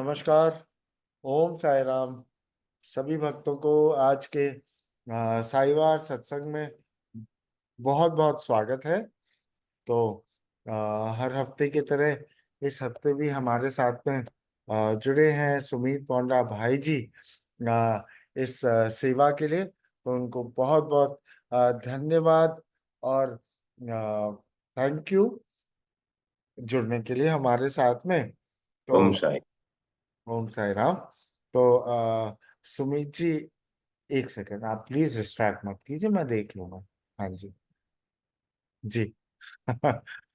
नमस्कार। ओम साई राम। सभी भक्तों को आज के साईवार सत्संग में बहुत बहुत स्वागत है। तो हर हफ्ते की तरह इस हफ्ते भी हमारे साथ में जुड़े हैं सुमित पौंडा भाई जी इस सेवा के लिए। तो उनको बहुत बहुत धन्यवाद और थैंक यू जुड़ने के लिए हमारे साथ में। तो ओम साई। ओम साई राम। तो सुमित जी, एक सेकंड आप प्लीज डिस्ट्रैक्ट मत कीजिए, मैं देख लूंगा। हाँ जी जी।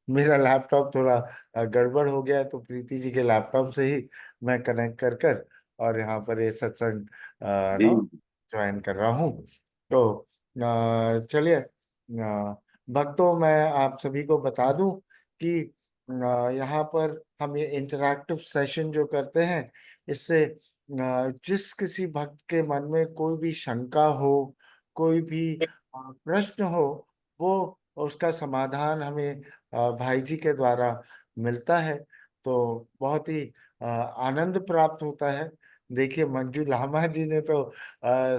मेरा लैपटॉप थोड़ा गड़बड़ हो गया है, तो प्रीति जी के लैपटॉप से ही मैं कनेक्ट कर कर और यहाँ पर ये सत्संग जी। नो ज्वाइन कर रहा हूँ। तो चलिए, भक्तों, मैं आप सभी को बता दूं कि यहाँ पर हम ये इंटरैक्टिव सेशन जो करते हैं, इससे जिस किसी भक्त के मन में कोई भी शंका हो, कोई भी प्रश्न हो, वो उसका समाधान हमें भाई जी के द्वारा मिलता है। तो बहुत ही आनंद प्राप्त होता है। देखिए, मंजू लामा जी ने तो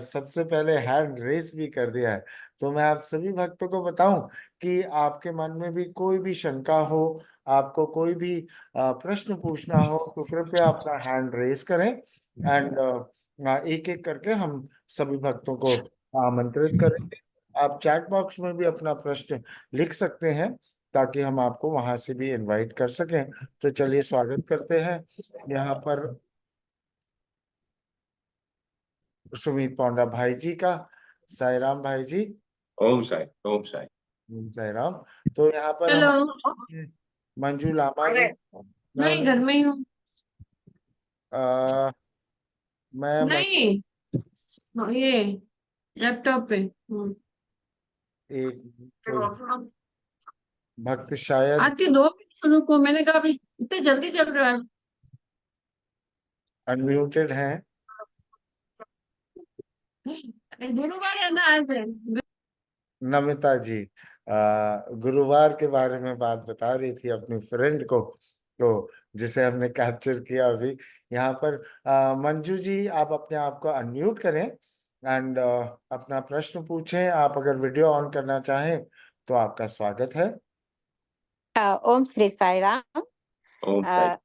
सबसे पहले हैंड रेस भी कर दिया है। तो मैं आप सभी भक्तों को बताऊं कि आपके मन में भी कोई भी शंका हो, आपको कोई भी प्रश्न पूछना हो, तो कृपया अपना हैंड रेस करें। एंड एक एक करके हम सभी भक्तों को आमंत्रित करेंगे। आप चैट बॉक्स में भी अपना प्रश्न लिख सकते हैं, ताकि हम आपको वहां से भी इनवाइट कर सकें। तो चलिए, स्वागत करते हैं यहाँ पर सुमित पौंडा भाई जी का। साई राम भाई जी। ओम साई। ओम साई। साई राम। तो यहाँ पर हेलो। हमारे मंजू लामा जी। नहीं, मैम, घर में ही हूँ। मैं नहीं, हाँ, ये लैपटॉप पे। एक कोई भक्त शायद आती 2 मिनट रुको, मैंने कहा अभी इतने जल्दी चल रहा है। अनम्यूटेड हैं। गुरुवार है ना आज है। नमिता जी गुरुवार के बारे में बात बता रही थी अपनी फ्रेंड को, तो जिसे हमने कैप्चर किया अभी यहाँ पर। मंजू जी, आप अपने आप को अनम्यूट करें एंड अपना प्रश्न पूछें। आप अगर वीडियो ऑन करना चाहें तो आपका स्वागत है। Om Sri Sai Ram. Om Sai. Uh,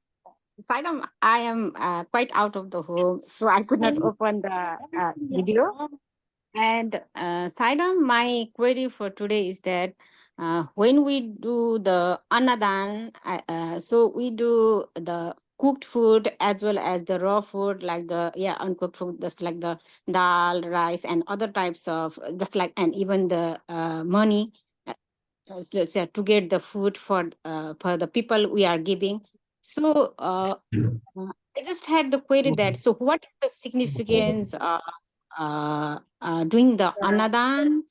Sai Ram, I am quite out of the home, so I could not open the video. And Sai Ram, my query for today is that when we do the Annadan, so we do the cooked food as well as the raw food, like the uncooked food, just like the dal, rice, and other types of just like, and even the money to get the food for the people we are giving. So I just had the query that, so what is the significance of doing the Annadan,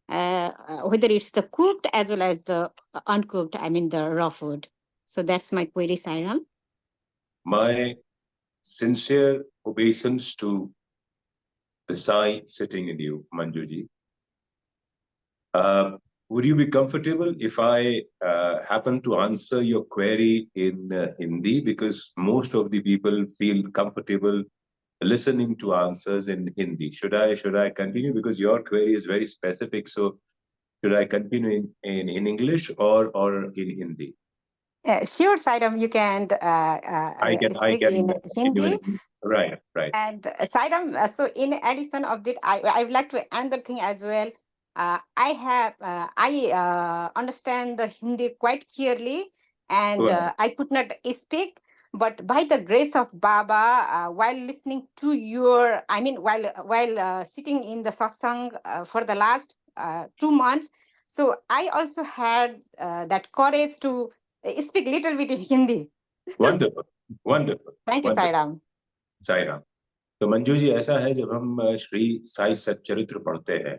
whether it's the cooked as well as the uncooked, I mean the raw food. So that's my query, Sairam. My sincere obeisance to the Sai sitting in you, Manjuji. Would you be comfortable if I happen to answer your query in Hindi? Because most of the people feel comfortable listening to answers in Hindi. Should I continue? Because your query is very specific. So should I continue in English or in Hindi? Sure, Sairam, you can I speak can in continue Hindi. right, right. And Sairam, so in addition of that, I would like to add the thing as well. I understand the Hindi quite clearly, and Well, I could not speak. But by the grace of Baba, while listening to your, I mean, while sitting in the satsang for the last 2 months, so I also had that courage to speak little bit in Hindi. wonderful, wonderful, Thank you, wonderful. Sairam. Sai Ram. तो मंजू जी, ऐसा है, जब हम श्री साई सच्चरित्र पढ़ते हैं,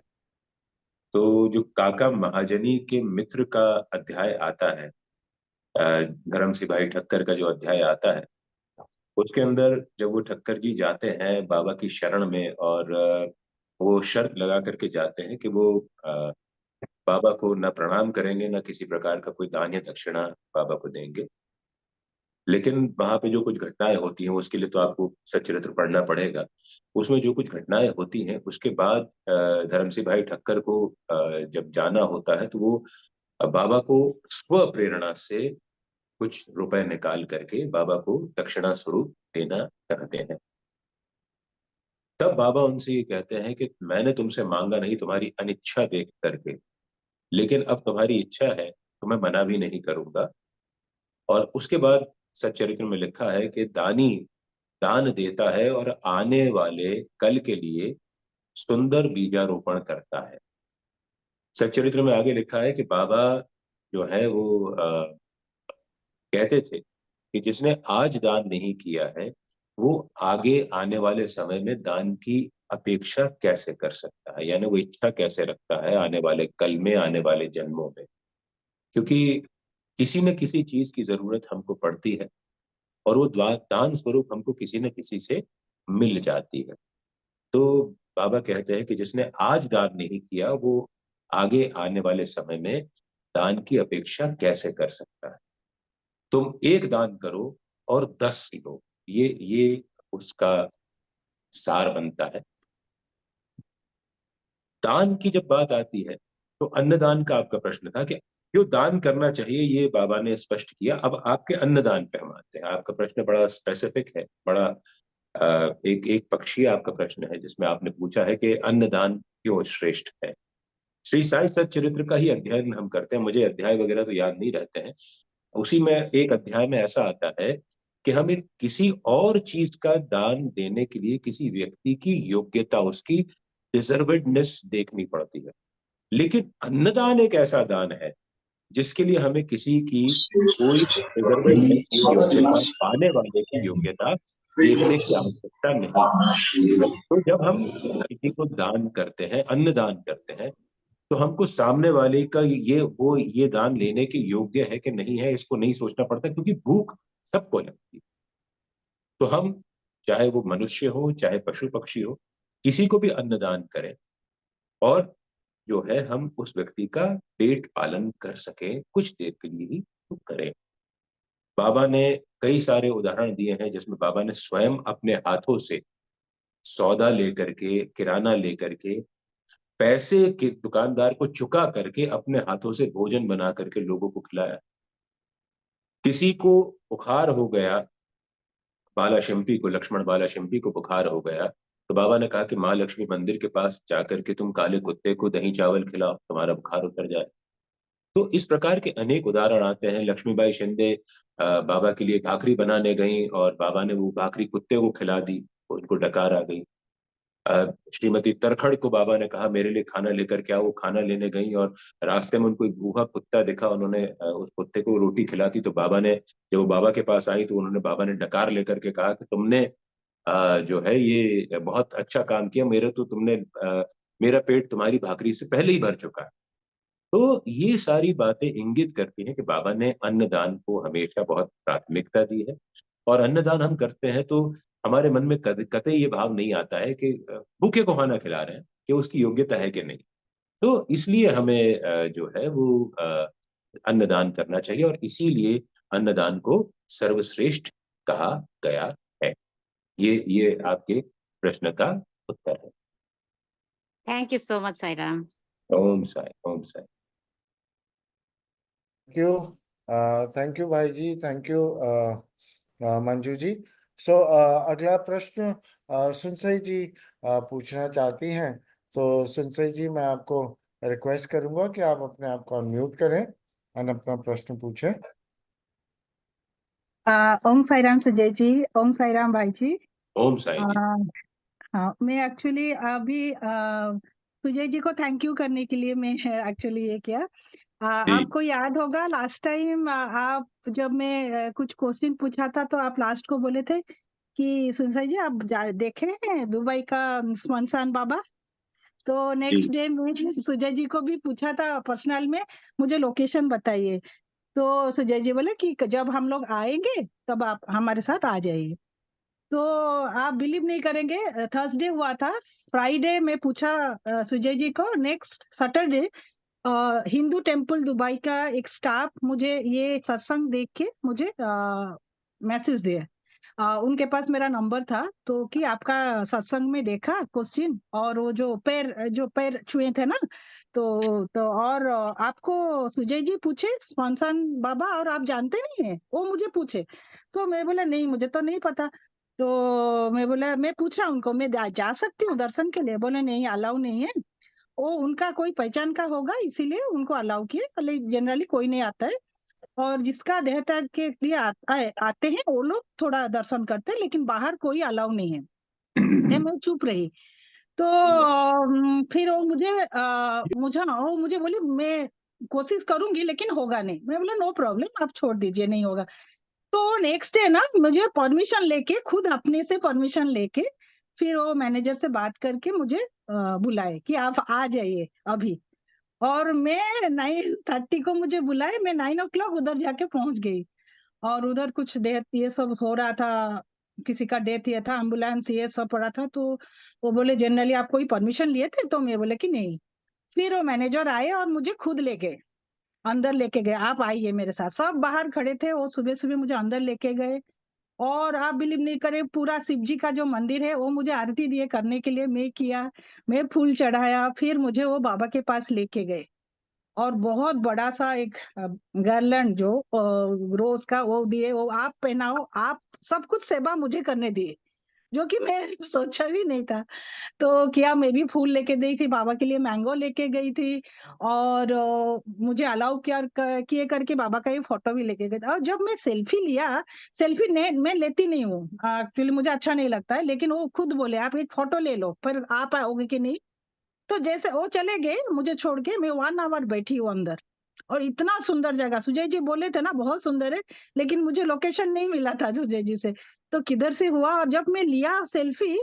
तो जो काका महाजनी के मित्र का अध्याय आता है, धर्म सिपाही ठक्कर का जो अध्याय आता है, उसके अंदर जब वो ठक्कर जी जाते हैं बाबा की शरण में, और वो शर्त लगा करके जाते हैं कि वो बाबा को न प्रणाम करेंगे, न किसी प्रकार का कोई दान या दक्षिणा बाबा को देंगे, लेकिन वहां पे जो कुछ घटनाएं होती हैं उसके लिए तो आपको सच्चरित्र पढ़ना पड़ेगा। उसमें जो कुछ घटनाएं होती हैं उसके बाद धर्मसिंह भाई ठक्कर को जब जाना होता है तो वो बाबा को स्व प्रेरणा से कुछ रुपए निकाल करके बाबा को दक्षिणा स्वरूप देना चाहते हैं। तब बाबा उनसे ये कहते हैं कि मैंने तुमसे मांगा नहीं तुम्हारी अनिच्छा देख करके, लेकिन अब तुम्हारी इच्छा है तो मैं मना भी नहीं करूंगा। और उसके बाद सच्चरित्र में लिखा है कि दानी दान देता है और आने वाले कल के लिए सुंदर बीजारोपण करता है। सच्चरित्र में आगे लिखा है कि बाबा जो है वो कहते थे कि जिसने आज दान नहीं किया है वो आगे आने वाले समय में दान की अपेक्षा कैसे कर सकता है, यानी वो इच्छा कैसे रखता है आने वाले कल में, आने वाले जन्मों में। क्योंकि किसी न किसी चीज की जरूरत हमको पड़ती है और वो दान स्वरूप हमको किसी न किसी से मिल जाती है। तो बाबा कहते हैं कि जिसने आज दान नहीं किया वो आगे आने वाले समय में दान की अपेक्षा कैसे कर सकता है। तुम एक दान करो और 10 लो, ये उसका सार बनता है। दान की जब बात आती है तो अन्नदान का आपका प्रश्न था कि क्यों दान करना चाहिए, ये बाबा ने स्पष्ट किया। अब आपके अन्नदान पे हम आते हैं। आपका प्रश्न बड़ा स्पेसिफिक है, बड़ा एक एक पक्षीय आपका प्रश्न है जिसमें आपने पूछा है कि अन्नदान क्यों श्रेष्ठ है। श्री साई सच्चरित्र का ही अध्ययन हम करते हैं, मुझे अध्याय वगैरह तो याद नहीं रहते हैं। उसी में एक अध्याय में ऐसा आता है कि हमें किसी और चीज का दान देने के लिए किसी व्यक्ति की योग्यता, उसकी डिजर्वेडनेस देखनी पड़ती है। लेकिन अन्नदान एक ऐसा दान है जिसके लिए हमें किसी की कोई डिजर्वेडनेस की योग्यता, पाने वाले की योग्यता देखने की आवश्यकता नहीं। तो जब हम किसी को दान करते हैं, अन्नदान करते हैं, तो हमको सामने वाले का ये दान लेने के योग्य है कि नहीं है इसको नहीं सोचना पड़ता, क्योंकि भूख सबको लगती है। तो हम चाहे वो मनुष्य हो चाहे पशु पक्षी हो, किसी को भी अन्नदान करें और जो है हम उस व्यक्ति का पेट पालन कर सके कुछ देर के लिए ही तो करें। बाबा ने कई सारे उदाहरण दिए हैं जिसमें बाबा ने स्वयं अपने हाथों से सौदा लेकर के, किराना लेकर के, पैसे के दुकानदार को चुका करके अपने हाथों से भोजन बना करके लोगों को खिलाया। किसी को बुखार हो गया, बाला शिम्पी को, लक्ष्मण बाला शिम्पी को बुखार हो गया, तो बाबा ने कहा कि माँ लक्ष्मी मंदिर के पास जाकर के तुम काले कुत्ते को दही चावल खिलाओ, तुम्हारा बुखार उतर जाए। तो इस प्रकार के अनेक उदाहरण आते हैं। लक्ष्मीबाई शिंदे बाबा के लिए भाकरी बनाने गई और बाबा ने वो भाकरी कुत्ते को खिला दी, उनको डकार आ गई। श्रीमती तरखड़ को बाबा ने कहा मेरे लिए खाना लेकर के आओ, वो खाना लेने गई और रास्ते में उनको एक भूखा कुत्ता देखा, उन्होंने उस कुत्ते को रोटी खिलाती। तो बाबा ने, जब वो बाबा के पास आई तो उन्होंने, बाबा ने डकार लेकर के कहा कि तुमने जो है ये बहुत अच्छा काम किया, मेरा पेट तुम्हारी भाकरी से पहले ही भर चुका है। तो ये सारी बातें इंगित करती हैं कि बाबा ने अन्नदान को हमेशा बहुत प्राथमिकता दी है। और अन्नदान हम करते हैं तो हमारे मन में कतई ये भाव नहीं आता है कि भूखे को खाना खिला रहे हैं, कि उसकी योग्यता है कि नहीं। तो इसलिए हमें जो है वो अन्नदान करना चाहिए और इसीलिए अन्नदान को सर्वश्रेष्ठ कहा गया है। ये आपके प्रश्न का उत्तर है। Thank you so much, Sairam. Om Sai, Om Sai. Thank you भाई जी, thank you Manju ji. So अगला प्रश्न सुनसई जी पूछना चाहती हैं। तो सुनसई जी, मैं आपको रिक्वेस्ट करूंगा कि आप अपने आप को अनम्यूट करें और अपना प्रश्न पूछें। ओम साई राम सुजय जी, ओम साई राम भाई जी। ओम साई जी। हाँ, मैं एक्चुअली अभी सुजय जी को थैंक यू करने के लिए मैं एक्चुअली ये किया। जी आपको याद होगा लास्ट टाइम आप जब मैं कुछ क्वेश्चन पूछा था तो आप लास्ट को बोले थे कि सुनसाई जी आप देखे हैं दुबई का स्मशान बाबा। तो नेक्स्ट डे में सुजय जी को भी पूछा था पर्सनल में, मुझे लोकेशन बताइए। तो सुजय जी बोले कि जब हम लोग आएंगे तब आप हमारे साथ आ जाइए। तो आप बिलीव नहीं करेंगे, थर्सडे हुआ था, फ्राइडे में पूछा सुजय जी को, next Saturday Hindu temple Dubai का एक स्टाफ मुझे ये सत्संग देख के मुझे मैसेज दिए। उनके पास मेरा नंबर था, तो कि आपका सत्संग में देखा क्वेश्चन, और वो जो पैर छुए थे ना, तो और आपको सुजय जी पूछे स्पॉन्सान बाबा, और आप जानते नहीं है, वो मुझे पूछे। तो मैं बोला नहीं, मुझे तो नहीं पता। तो मैं बोला, मैं पूछा उनको, मैं जा सकती हूँ दर्शन के लिए? बोले नहीं, अलाउ नहीं है, वो उनका कोई पहचान का होगा इसीलिए उनको अलाउ किए, जनरली कोई नहीं आता है। और जिसका देह त्याग के लिए आते हैं वो लोग थोड़ा दर्शन करते हैं, लेकिन बाहर कोई अलाउ नहीं है। मैं चुप रही। तो फिर वो मुझे बोली मैं कोशिश करूंगी लेकिन होगा नहीं। मैं बोला नो प्रॉब्लम, आप छोड़ दीजिए, नहीं होगा। तो नेक्स्ट डे ना मुझे परमिशन लेके, खुद अपने से परमिशन लेके, फिर वो मैनेजर से बात करके मुझे बुलाए कि आप आ जाइए अभी। और मैं 9:30 को मुझे बुलाए, मैं 9 o'clock उधर जाके पहुंच गई। और उधर कुछ डेथ ये सब हो रहा था, किसी का डेथ ये था, एम्बुलेंस ये सब पड़ा था। तो वो बोले जनरली आप कोई परमिशन लिए थे? तो मैं बोले कि नहीं। फिर वो मैनेजर आए और मुझे खुद ले गए, अंदर लेके गए, आप आइए मेरे साथ। सब बाहर खड़े थे, वो सुबह सुबह मुझे अंदर लेके गए। और आप बिलीव नहीं करें, पूरा शिव जी का जो मंदिर है वो मुझे आरती दिए करने के लिए, मैं किया, मैं फूल चढ़ाया, फिर मुझे वो बाबा के पास लेके गए। और बहुत बड़ा सा एक गार्लैंड जो रोज का वो दिए, वो आप पहनाओ, आप सब कुछ सेवा मुझे करने दिए, जो कि मैं सोचा भी नहीं था। तो किया, मैं भी फूल लेके गई थी बाबा के लिए, मैंगो लेके गई थी। और मुझे अलाउ किए करके बाबा का ये फोटो भी लेके गए थे। और जब मैं सेल्फी लिया, सेल्फी ने मैं लेती नहीं हूँ एक्चुअली, मुझे अच्छा नहीं लगता है, लेकिन वो खुद बोले आप एक फोटो ले लो, पर आप आओगे कि नहीं। तो जैसे वो चले गए मुझे छोड़ के, मैं 1 hour बैठी हूँ अंदर। और इतना सुंदर जगह, सुजय जी बोले थे ना बहुत सुंदर है, लेकिन मुझे लोकेशन नहीं मिला था सुजय जी से, तो किधर से हुआ। और जब मैं लिया सेल्फी,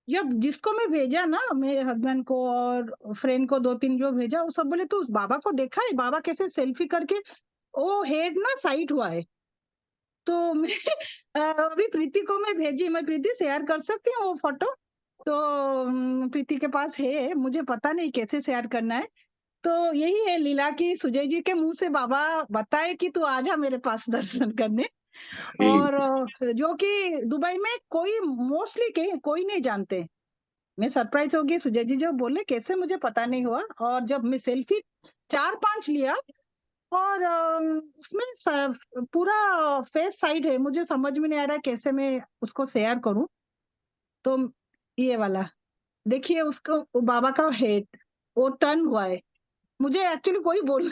जब जिसको मैं भेजा ना, मेरे हस्बैंड को और फ्रेंड को 2-3 जो भेजा, वो सब बोले तू उस बाबा को देखा है, बाबा कैसे सेल्फी करके वो हेड ना साइड हुआ है। तो मैं अभी प्रीति को मैं भेजी, मैं प्रीति शेयर कर सकती हूँ वो फोटो? तो प्रीति के पास है, मुझे पता नहीं कैसे शेयर करना है। तो यही है लीला की सुजय जी के मुंह से बाबा बताए कि तू आजा मेरे पास दर्शन करने। और जो कि दुबई में कोई मोस्टली के कोई नहीं जानते। मैं सरप्राइज होगी, सुजय जी जो बोले कैसे मुझे पता नहीं हुआ। और जब मैं सेल्फी 4-5 लिया, और उसमें पूरा फेस साइड है, मुझे समझ में नहीं आ रहा है कैसे मैं उसको शेयर करूं। तो ये वाला देखिए, उसको वो बाबा का हेड वो टर्न हुआ है। मुझे एक्चुअली कोई बोल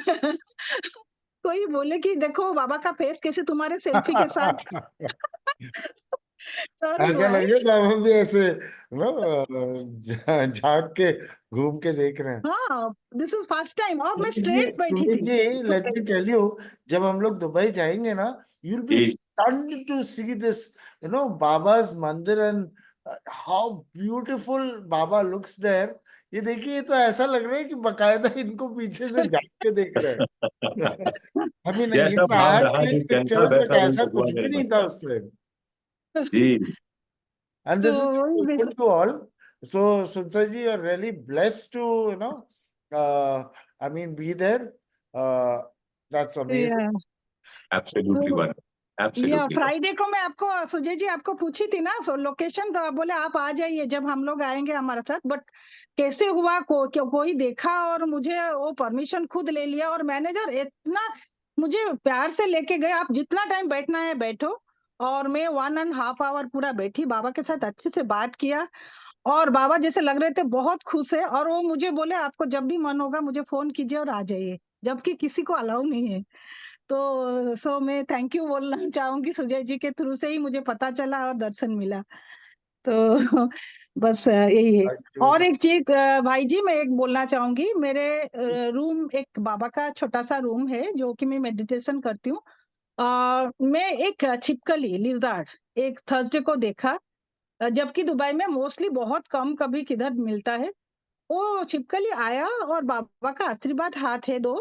कोई बोले कि देखो बाबा का फेस कैसे तुम्हारे सेल्फी के साथ टर्न ऐसा हुआ है। लगे कि हम भी ऐसे नो झांक के घूम के देख रहे हैं। हाँ, दिस इज फर्स्ट टाइम, और मैं देखिए स्ट्रेट बैठी सुमित थी। जी, लेट मी टेल यू, जब हम लोग दुबई जाएंगे ना, you'll be ji stunned to see this, Baba's मंदिर, and how beautiful Baba looks there. ये देखिए, ये तो ऐसा लग रहा है कि बकायदा इनको पीछे से झांक के देख रहे हैं। I mean, जैसा I भाव had रहा clicked जिस जैसा pictures, but वैसा रूप ऐसा कुछ भगवान भी ने नहीं था उस टाइम। जी And तो this is वही open to all. So, Sunsai you're really blessed to, I mean, be there. That's amazing. या एब्सोल्युटली वन या एब्सोल्युटली वन फ्राइडे को मैं आपको सुजय जी आपको पूछी थी ना लोकेशन, तो आप बोले आप आ जाइए जब हम लोग आएंगे हमारे साथ। बट कैसे हुआ कोई देखा, और मुझे वो परमिशन खुद ले लिया। और मैनेजर इतना मुझे प्यार से लेके गए, आप जितना टाइम बैठना है बैठो। और मैं 1.5 hour पूरा बैठी, बाबा के साथ अच्छे से बात किया। और बाबा जैसे लग रहे थे बहुत खुश है। और वो मुझे बोले आपको जब भी मन होगा मुझे फोन कीजिए और आ जाइए, जबकि किसी को अलाउ नहीं है। तो मैं थैंक यू बोलना चाहूंगी, सुजय जी के थ्रू से ही मुझे पता चला और दर्शन मिला। तो बस यही है। Thank you. और एक चीज भाई जी मैं एक बोलना चाहूंगी, मेरे रूम एक बाबा का छोटा सा रूम है जो कि मैं मेडिटेशन करती हूँ। मैं एक छिपकली लिजार्ड एक थर्सडे को देखा, जबकि दुबई में मोस्टली बहुत कम कभी किधर मिलता है। वो छिपकली आया और बाबा का आशीर्वाद हाथ है दो,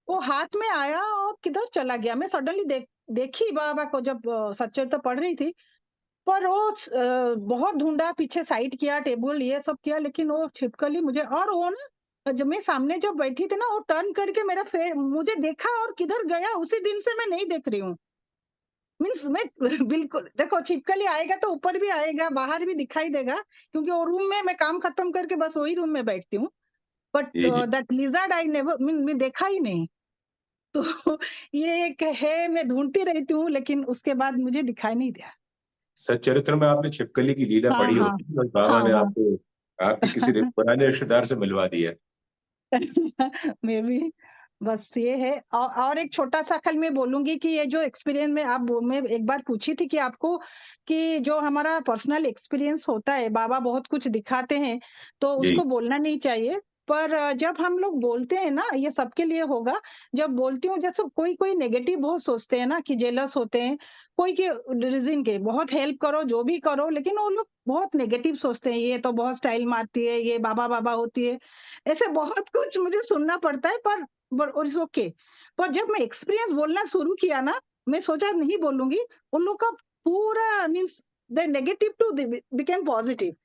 वो हाथ में आया और किधर चला गया। मैं सडनली देखी बाबा को, जब सच्चर तो पढ़ रही थी। पर वो बहुत ढूंढा, पीछे साइड किया, टेबल ये सब किया, लेकिन वो छिपकली मुझे, और वो ना जब मैं सामने जब बैठी थी ना, वो टर्न करके मेरा मुझे देखा और किधर गया, उसी दिन से मैं नहीं देख रही हूँ। मीन्स मैं बिल्कुल देखो, छिपकली आएगा तो ऊपर भी आएगा, बाहर भी दिखाई देगा, क्योंकि वो रूम में मैं काम खत्म करके बस वही रूम में बैठती हूँ। बट जी जी। That lizard I never mean मैं देखा ही नहीं। तो ये एक है, मैं ढूँढती रहती हूँ, लेकिन उसके बाद मुझे दिखाई नहीं दिया। सच्चरित्र में आपने छिपकली की लीला हाँ, पढ़ी हाँ। होगी, बस बाबा हाँ, ने हाँ। आपको आपके किसी पुराने रिश्तेदार से मिलवा दिया। मे बी बस ये है। और एक छोटा-सा कल मैं बोलूँगी कि ये जो एक्सपीरियंस में मैं एक बार पूछी थी कि आपको कि जो हमारा पर्सनल एक्सपीरियंस होता है, बाबा बहुत कुछ दिखाते हैं, तो जी उसको बोलना नहीं चाहिए। पर जब हम लोग बोलते हैं ना, ये सबके लिए होगा, जब बोलती हूँ जैसे कोई-कोई नेगेटिव बहुत सोचते हैं ना कि जेलस होते हैं, कोई के रीज़न के बहुत हेल्प करो, जो भी करो, लेकिन वो लोग बहुत नेगेटिव सोचते हैं, ये तो बहुत स्टाइल मारती है, ये बाबा-बाबा होती है। ऐसे बहुत कुछ मुझे सुनना पड़ता है, पर इट्स ओके। पर जब मैं एक्सपीरियंस बोलना शुरू किया ना, मैं सोचा नहीं बोलूँगी, उन लोग का पूरा means the negative to became positive.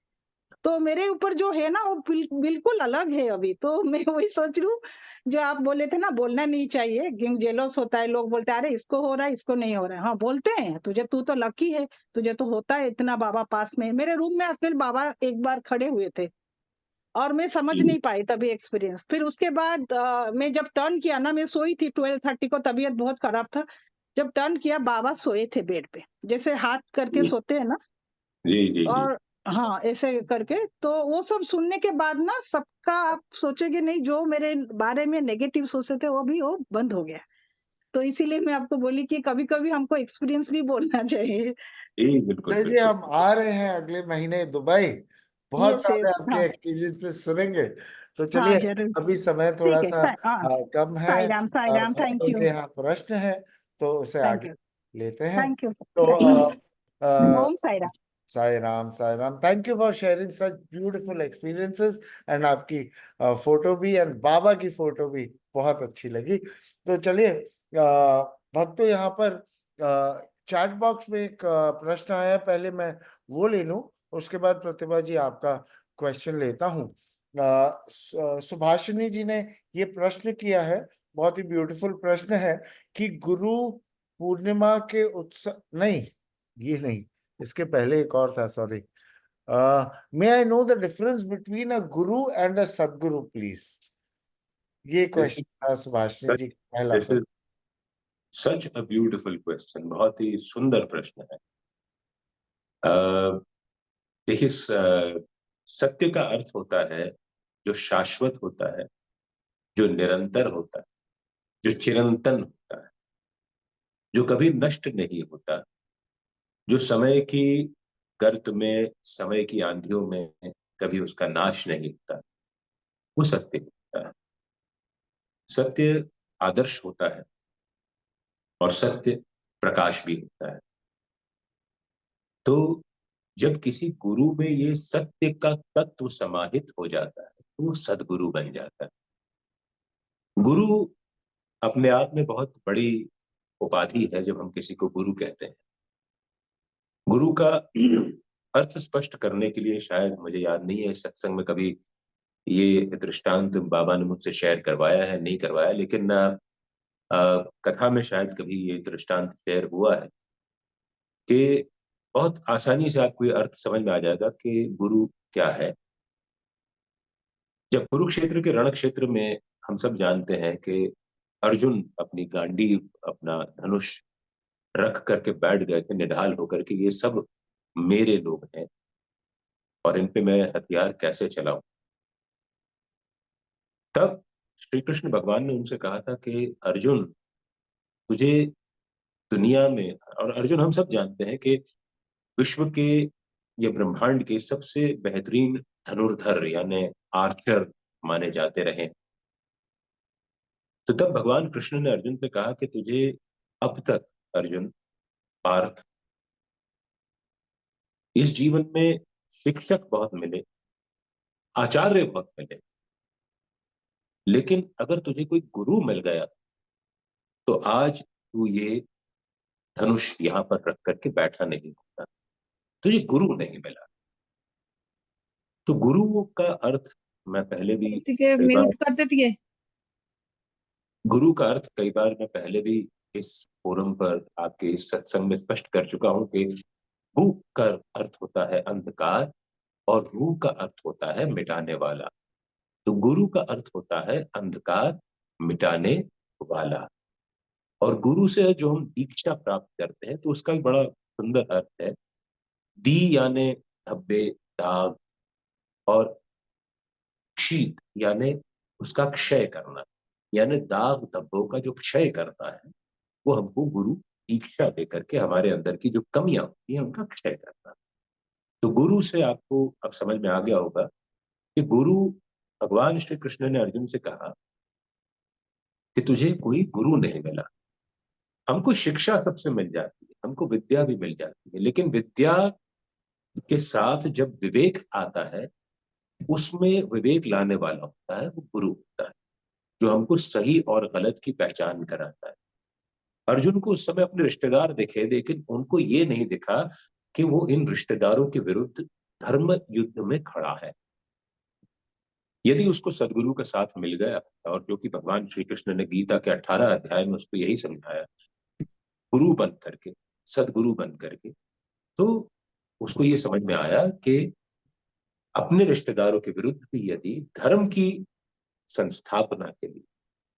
तो मेरे ऊपर जो है ना वो बिल्कुल अलग है अभी। तो मैं वही सोच रही हूँ, जो आप बोले थे ना बोलना नहीं चाहिए, क्यों जेलस होता है, लोग बोलते हैं अरे इसको हो रहा है, इसको नहीं हो रहा है। हाँ, बोलते हैं, तू तो लकी है, तुझे तो होता है इतना, बाबा पास में है। मेरे रूम में अकेले बाबा एक बार खड़े हुए थे। और मैं समझ जी नहीं पाई तभी एक्सपीरियंस। फिर उसके बाद मैं जब टर्न किया ना, मैं सोई थी 12:30 को, तबीयत बहुत खराब था। जब टर्न किया बाबा सोए थे बेड पे, जैसे हाथ करके जी सोते हैं ना। जी जी जी। और हाँ, ऐसे करके तो वो सब सुनने के बाद ना सबका आप सोचोगे नहीं, जो मेरे बारे में नेगेटिव सोचते थे वो बंद हो गया। तो इसीलिए मैं आपको बोली कि कभी-कभी हमको एक्सपीरियंस भी बोलना चाहिए। जी बिल्कुल सर जी, बिल्कुल। हम आ रहे हैं अगले महीने दुबई, बहुत यस, सारे यस। आपके हाँ, एक्सपीरियंसेस सुनेंगे। तो हाँ, चलिए, ज़रूर। अभी समय थोड़ा ठीक है। सा हाँ, कम है साई राम, साई और राम। बहुत थैंक उनके यू, यहाँ प्रश्न है, तो उसे थैंक आगे यू, लेते हैं। थैंक यू, तो thank uh, Om Sai Ram. Sai Ram, Sai Ram. Thank you for sharing such beautiful experiences. And आपकी फोटो भी एंड बाबा की फोटो भी बहुत अच्छी लगी। तो चलिए, भक्तों, यहाँ पर चैट बॉक्स में एक प्रश्न आया, पहले मैं वो ले लूं, उसके बाद प्रतिभा जी आपका क्वेश्चन लेता हूं। सुभाषिनी जी ने ये प्रश्न किया है, बहुत ही ब्यूटीफुल प्रश्न है कि गुरु पूर्णिमा के उत्सव, नहीं, ये नहीं, इसके पहले एक और था, sorry. May I know the difference between a Guru and अ सदगुरु प्लीज। ये दिस क्वेश्चन था सुभाषिनी जी का पहला दिस प्रश्न। Is such a beautiful question, बहुत ही सुंदर प्रश्न है। अ, देखिए, सत्य का अर्थ होता है जो शाश्वत होता है, जो निरंतर होता है, जो चिरंतन होता है, जो कभी नष्ट नहीं होता, जो समय की गर्त में, समय की आंधियों में कभी उसका नाश नहीं होता, वो सत्य होता है। सत्य आदर्श होता है और सत्य प्रकाश भी होता है। तो जब किसी गुरु में ये सत्य का तत्व समाहित हो जाता है तो वो सदगुरु बन जाता है। गुरु अपने आप में बहुत बड़ी उपाधि है जब हम किसी को गुरु कहते हैं। गुरु का अर्थ स्पष्ट करने के लिए शायद मुझे याद नहीं है इस सत्संग में कभी ये दृष्टांत बाबा ने मुझसे शेयर करवाया है नहीं करवाया, लेकिन कथा में शायद कभी ये दृष्टांत शेयर हुआ है कि बहुत आसानी से आपको ये अर्थ समझ में आ जाएगा कि गुरु क्या है। जब कुरुक्षेत्र के रण क्षेत्र में हम सब जानते हैं कि अर्जुन अपनी गांडी, अपना धनुष रख करके बैठ गए थे निढाल होकर के, ये सब मेरे लोग हैं और इन पे मैं हथियार कैसे चलाऊं। तब श्री कृष्ण भगवान ने उनसे कहा था कि अर्जुन, तुझे दुनिया में, और अर्जुन हम सब जानते हैं कि विश्व के या ब्रह्मांड के सबसे बेहतरीन धनुर्धर यानी आर्चर माने जाते रहे। तो तब भगवान कृष्ण ने अर्जुन से कहा कि तुझे अब तक, अर्जुन, पार्थ, इस जीवन में शिक्षक बहुत मिले, आचार्य बहुत मिले, लेकिन अगर तुझे कोई गुरु मिल गया तो आज तू ये धनुष यहां पर रख करके बैठा नहीं होता। तुझे गुरु नहीं मिला। तो गुरु का अर्थ मैं पहले भी ठीक है, कई बार म्यूट कर देती है। गुरु का अर्थ कई बार मैं पहले भी इस फोरम पर, आपके इस सत्संग में स्पष्ट कर चुका हूं कि भू का अर्थ होता है अंधकार और रू का अर्थ होता है मिटाने वाला। तो गुरु का अर्थ होता है अंधकार मिटाने वाला। और गुरु से जो हम दीक्षा प्राप्त करते हैं तो उसका एक बड़ा सुंदर अर्थ है। दी यानी धब्बे, दाग, और क्षीत यानी उसका क्षय करना, यानी दाग धब्बों का जो क्षय करता है वो हमको गुरु दीक्षा देकर के हमारे अंदर की जो कमियां होती हैं उनका क्षय करता है। तो गुरु से आपको अब समझ में आ गया होगा कि गुरु, भगवान श्री कृष्ण ने अर्जुन से कहा कि तुझे कोई गुरु नहीं मिला। हमको शिक्षा सबसे मिल जाती है, हमको विद्या भी मिल जाती है, लेकिन विद्या के साथ जब विवेक आता है, उसमें विवेक लाने वाला होता है वो गुरु होता है, जो हमको सही और गलत की पहचान कराता है। अर्जुन को उस समय अपने रिश्तेदार दिखे, लेकिन उनको ये नहीं दिखा कि वो इन रिश्तेदारों के विरुद्ध धर्म युद्ध में खड़ा है। यदि उसको सदगुरु का साथ मिल गया, और जो कि भगवान श्री कृष्ण ने गीता के 18 अध्याय में उसको यही समझाया, गुरु बन करके, सदगुरु बन करके, तो उसको ये समझ में आया कि अपने रिश्तेदारों के विरुद्ध भी यदि धर्म की संस्थापना के लिए,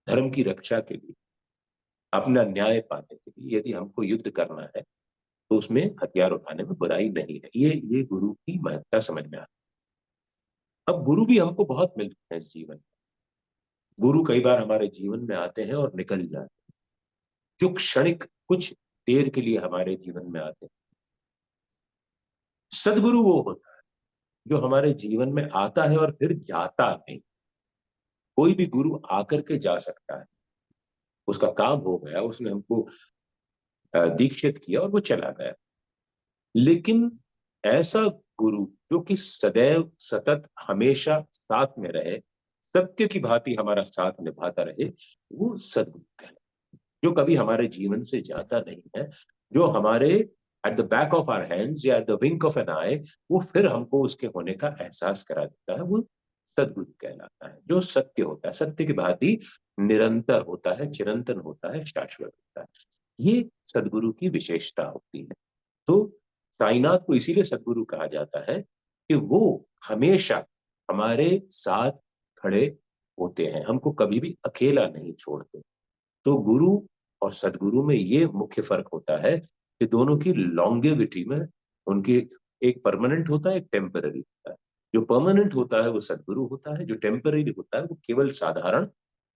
धर्म की रक्षा के लिए, अपना न्याय पाने के लिए यदि हमको युद्ध करना है तो उसमें हथियार उठाने में बुराई नहीं है। ये गुरु की महत्ता समझ में आती है। अब गुरु भी हमको बहुत मिलते हैं इस जीवन में। गुरु कई बार हमारे जीवन में आते हैं और निकल जाते हैं, जो क्षणिक कुछ देर के लिए हमारे जीवन में आते हैं। सदगुरु वो होता है जो हमारे जीवन में आता है और फिर जाता नहीं। कोई भी गुरु आकर के जा सकता है, उसका काम हो गया, उसने हमको दीक्षित किया और वो चला गया। लेकिन ऐसा गुरु जो कि सदैव सतत हमेशा साथ में रहे, सत्य की भांति हमारा साथ निभाता रहे, वो सदगुरु कहलाता है। जो कभी हमारे जीवन से जाता नहीं है, जो हमारे at the back of our hands या at the wink of an eye वो फिर हमको उसके होने का एहसास करा देता है, वो सदगुरु कहलाता है। जो सत्य होता है, सत्य की भांति निरंतर होता है, चिरंतन होता है, शाश्वत होता है। ये सदगुरु की विशेषता होती है। तो साईनाथ को इसीलिए सदगुरु कहा जाता है कि वो हमेशा हमारे साथ खड़े होते हैं, हमको कभी भी अकेला नहीं छोड़ते। तो गुरु और सदगुरु में ये मुख्य फर्क होता है कि दोनों की लॉन्गेविटी में उनकी, एक परमानेंट होता है, एक टेम्पररी होता है। जो परमानेंट होता है वो सदगुरु होता है, जो टेम्पररी होता है वो केवल साधारण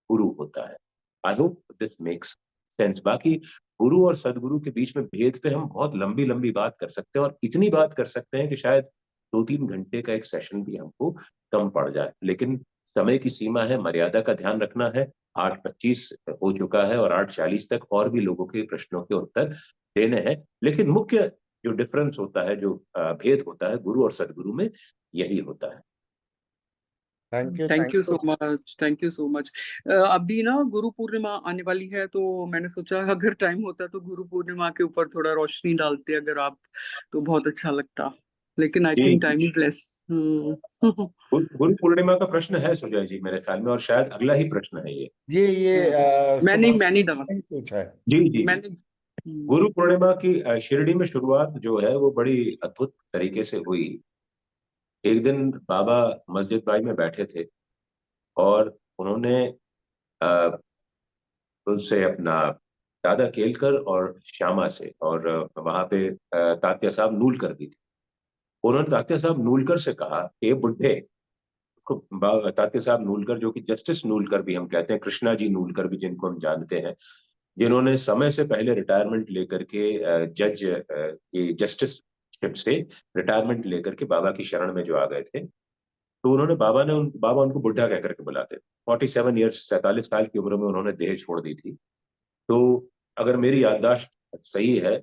गुरु होता है। I hope this makes sense. बाकी गुरु और सदगुरु के बीच में भेद पे हम बहुत लंबी लंबी बात कर सकते हैं, और इतनी बात कर सकते हैं कि शायद 2-3 घंटे का एक सेशन भी हमको कम पड़ जाए। लेकिन समय की सीमा है, मर्यादा का ध्यान रखना है। 8:25 हो चुका है और 8:40 तक और भी लोगों के प्रश्नों के उत्तर देने हैं। लेकिन मुख्य जो डिफरेंस होता है, जो भेद होता है गुरु और सदगुरु में, यही होता है। Thank you, thank you so much, thank you so much. अभी ना गुरु पूर्णिमा आने वाली है, तो मैंने सोचा अगर टाइम होता तो गुरु पूर्णिमा के ऊपर थोड़ा रोशनी डालते अगर आप, तो बहुत अच्छा लगता। लेकिन I think time is less. Guru Purnima का प्रश्न है सुजय जी मेरे ख्याल में, और शायद अगला ही प्रश्न है ये। मैंने सुभाष ने पूछा है। जी। मैंने गुरु पूर्णिमा की शिरडी में शुरुआत जो है वो बड़ी अद्भुत तरीके से हुई। एक दिन बाबा मस्जिद बाई में बैठे थे और उन्होंने अ, उनसे अपना दादा केलकर और श्यामा से, और वहां पे तात्या साहब नूलकर भी थे। उन्होंने तात्या साहब नूलकर से कहा कि ये बुढ़े, तात्या साहब नूलकर जो कि जस्टिस नूलकर भी हम कहते हैं, कृष्णा जी नूलकर भी जिनको हम जानते हैं, जिन्होंने समय से पहले रिटायरमेंट लेकर के जज की जस्टिसशिप से रिटायरमेंट लेकर के बाबा की शरण में जो आ गए थे, तो उन्होंने बाबा उनको बुढ़ा कह करके बुलाते थे। 47 ईयर्स, 47 साल की उम्र में उन्होंने देह छोड़ दी थी। तो अगर मेरी याददाश्त सही है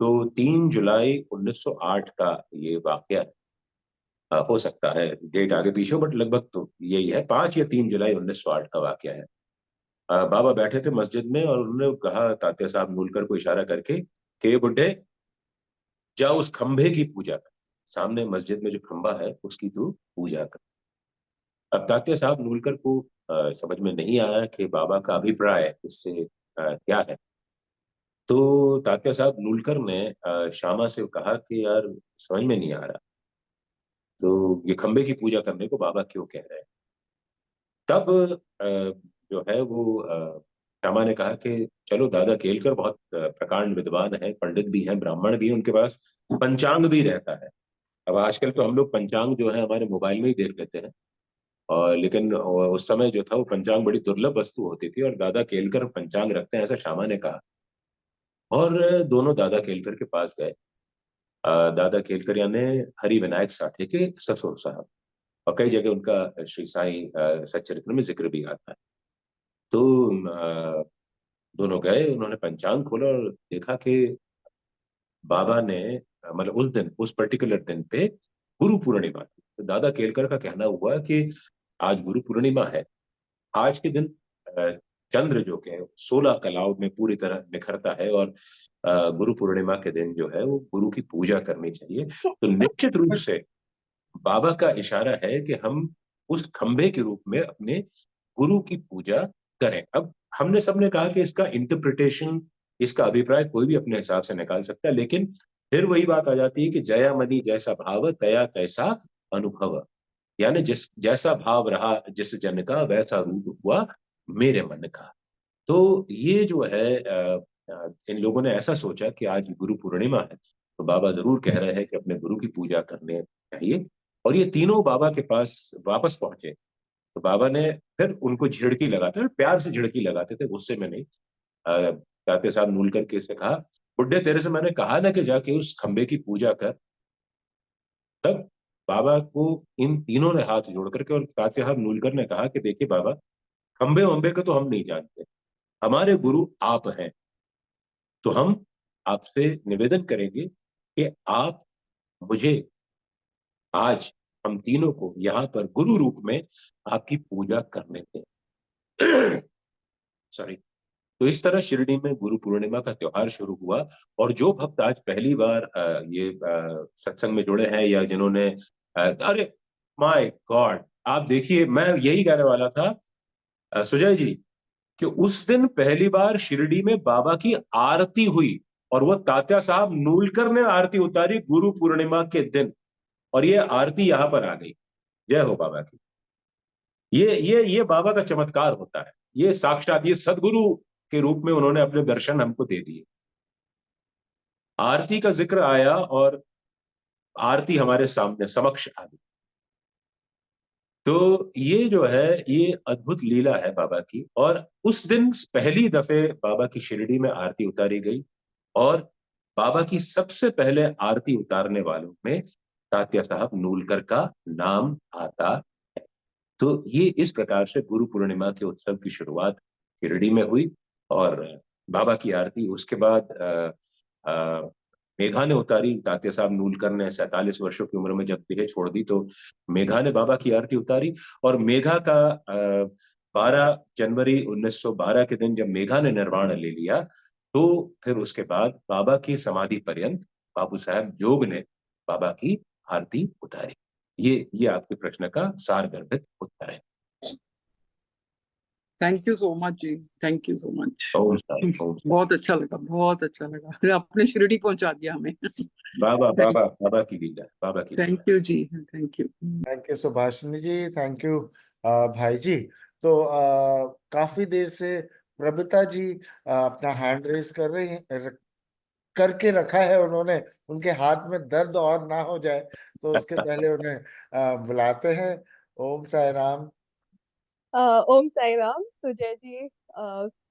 तो 3 जुलाई 1908 का ये वाकया है। हो सकता है डेट आगे पीछे, बट लगभग तो यही है, 5 या 3 जुलाई 1908 का वाकया है। बाबा बैठे थे मस्जिद में और उन्होंने कहा तात्या साहब नूलकर को इशारा करके कि ये बुड्ढे, जाओ उस खंभे की पूजा कर, सामने मस्जिद में जो खंभा है उसकी तू पूजा कर। अब तात्या साहब नूलकर को समझ में नहीं आया कि बाबा का अभिप्राय इससे क्या है। तो तात्या साहब नूलकर ने श्यामा से कहा कि यार समझ में नहीं आ रहा, तो ये खंबे की पूजा करने को बाबा क्यों कह रहे हैं। तब जो है वो श्यामा ने कहा कि चलो दादा केलकर बहुत प्रकांड विद्वान है, पंडित भी हैं, ब्राह्मण भी हैं, उनके पास पंचांग भी रहता है। अब आजकल तो हम लोग पंचांग जो है हमारे मोबाइल में ही देख लेते हैं, और लेकिन उस समय जो था वो पंचांग बड़ी दुर्लभ वस्तु होती थी, और दादा केलकर पंचांग रखते हैं ऐसा श्यामा ने कहा। और दोनों दादा केलकर के पास गए। दादा केलकर यानी हरि विनायक साठे के ससुर साहब, और कई जगह उनका श्री साईं सच्चरित्र में जिक्र भी आता है। तो दोनों गए, उन्होंने पंचांग खोला और देखा कि बाबा ने मतलब उस दिन, उस पर्टिकुलर दिन पे गुरु पूर्णिमा थी। तो दादा केलकर का कहना हुआ कि आज गुरु पूर्णिमा है, आज के दिन अ, चंद्र जो के 16 कलाओं में पूरी तरह निखरता है, और गुरु पूर्णिमा के दिन जो है वो गुरु की पूजा करनी चाहिए। तो निश्चित रूप से बाबा का इशारा है कि हम उस खंभे के रूप में अपने गुरु की पूजा करें। अब हमने सबने कहा कि इसका इंटरप्रिटेशन, इसका अभिप्राय कोई भी अपने हिसाब से निकाल सकता है, लेकिन फिर वही बात आ जाती है कि जया मनी जैसा भाव तया तैसा अनुभव, यानी जिस जैसा भाव रहा जिस जन का वैसा रूप हुआ मेरे मन का। तो ये जो है इन लोगों ने ऐसा सोचा कि आज गुरु पूर्णिमा है, तो बाबा जरूर कह रहे हैं कि अपने गुरु की पूजा करने चाहिए। और ये तीनों बाबा के पास वापस पहुंचे, तो बाबा ने फिर उनको झिड़की लगाते, और प्यार से झिड़की लगाते थे, गुस्से में नहीं। तात्या साहब नूलकर के से कहा, बुड्ढे तेरे से मैंने कहा ना कि जाके उस खंबे की पूजा कर। तब बाबा को इन तीनों ने हाथ जोड़ करके, और तात्या साहब नूलकर ने कहा कि देखिए बाबा, खंबे वंबे को तो हम नहीं जानते, हमारे गुरु आप हैं। तो हम आपसे निवेदन करेंगे कि आप मुझे आज हम तीनों को यहाँ पर गुरु रूप में आपकी पूजा करने दें। सॉरी। तो इस तरह शिरडी में गुरु पूर्णिमा का त्योहार शुरू हुआ। और जो भक्त आज पहली बार ये सत्संग में जुड़े हैं, या जिन्होंने अरे माय गॉड, आप देखिए, मैं यही कहने वाला था सुजय जी, कि उस दिन पहली बार शिरडी में बाबा की आरती हुई, और वो तात्या साहब नूलकर ने आरती उतारी गुरु पूर्णिमा के दिन, और ये आरती यहां पर आ गई। जय हो बाबा की। ये बाबा का चमत्कार होता है। ये साक्षात, ये सदगुरु के रूप में उन्होंने अपने दर्शन हमको दे दिए। आरती का जिक्र आया और आरती हमारे सामने समक्ष आ गई। तो ये जो है, ये अद्भुत लीला है बाबा की। और उस दिन पहली दफे बाबा की शिरडी में आरती उतारी गई, और बाबा की सबसे पहले आरती उतारने वालों में तात्या साहब नूलकर का नाम आता। तो ये इस प्रकार से गुरु पूर्णिमा के उत्सव की शुरुआत शिरडी में हुई। और बाबा की आरती उसके बाद मेघा ने उतारी। तात्या साहब नूलकर ने 47 वर्षों की उम्र में जब देह छोड़ दी, तो मेघा ने बाबा की आरती उतारी। और मेघा का 12 जनवरी 1912 के दिन जब मेघा ने निर्वाण ले लिया, तो फिर उसके बाद बाबा की समाधि पर्यंत बाबू साहब जोग ने बाबा की आरती उतारी। ये आपके प्रश्न का सार गर्भित उत्तर है। थैंक यू सो मच जी, thank you so much. Om Sai, Om Sai. बहुत अच्छा लगा, बहुत अच्छा लगा। आपने शिरडी पहुंचा दिया हमें। बाबा बाबा बाबा की लीला, बाबा की लीला। थैंक यू जी, thank you. Thank you Subhashini ji, thank you भाई जी। तो काफी देर से प्रभिता जी अपना हैंड रेस कर रही हैं, करके रखा है उन्होंने, उनके हाथ में दर्द और ना हो जाए, तो उसके पहले उन्हें बुलाते हैं। ओम Sai Ram. Om Sai Ram, Sujay ji,